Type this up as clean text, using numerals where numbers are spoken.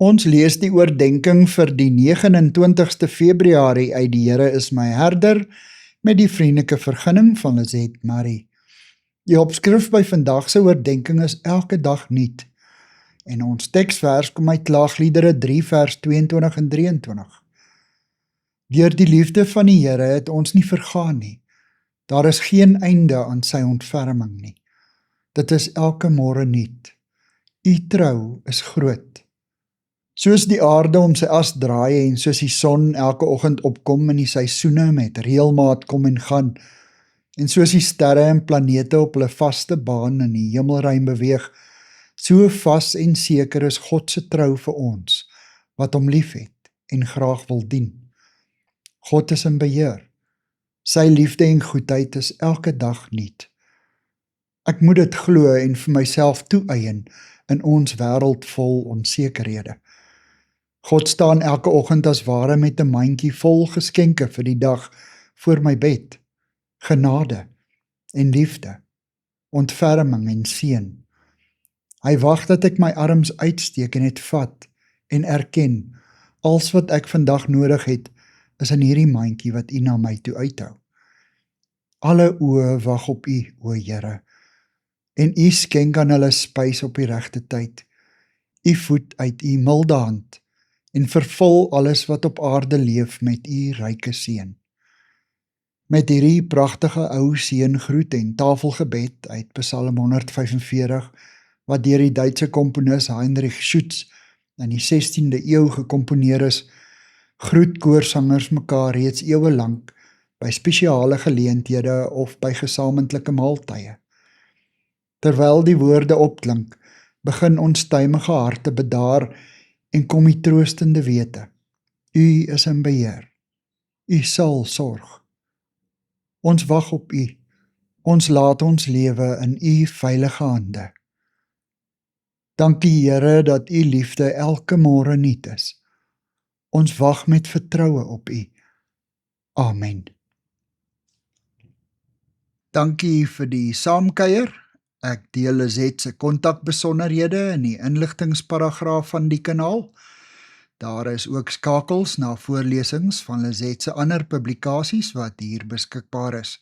Ons lees die oordenking vir die 29ste Februarie uit die Here is my herder, met die vriendelike vergunning van Lizet Marie. Die opskrif by vandag se oordenking is elke dag nuut, en ons teksvers kom uit Klaagliedere 3 vers 22 en 23. Deur die liefde van die Here het ons nie vergaan nie. Daar is geen einde aan sy ontferming nie. Dit is elke môre nuut. U trou is groot. Soos die aarde om sy as draai en soos die son elke oggend opkom en die seisoene met reëlmaat kom en gaan, en soos die sterre en planete op hulle vaste baan in die hemelruim beweeg, so vas en seker is God se trou vir ons, wat hom liefhet en graag wil dien. God is in beheer. Sy liefde en goedheid is elke dag nuut. Ek moet dit glo en vir myself toeëien in ons wêreld vol onsekerhede. God staan elke oggend as ware met 'n mandjie vol geskenke vir die dag voor my bed. Genade en liefde, ontferming en seën. Hy wag dat ek my arms uitsteek en dit vat en erken, als wat ek vandag nodig het, is in hierdie mandjie wat U na my toe uithou. Alle oë wag op U, o Here, en U skenk aan hulle spys op die regte tyd. U voed uit U milde hand en vervul alles wat op aarde leef met U ryke seën. Met hierdie pragtige ou seëngroet en tafelgebed uit Psalm 145, wat deur die Duitse komponis Heinrich Schütz in die 16de eeu gekomponeer is, groet koorsangers mekaar reeds eeue lank by spesiale geleenthede of by gesamentlike maaltye. Terwyl die woorde opklink, begin onstuimige harte bedaar en kom die troostende wete. U is in beheer. U sal sorg. Ons wag op U. Ons laat ons lewe in U veilige hande. Dankie Here dat U liefde elke môre nuut is. Ons wag met vertroue op U. Amen. Dankie vir die saamkuier. Ek deel Lizet se kontakbesonderhede in die inligtingsparagraaf van die kanaal. Daar is ook skakels na voorlesings van Lizet se ander publikasies wat hier beskikbaar is.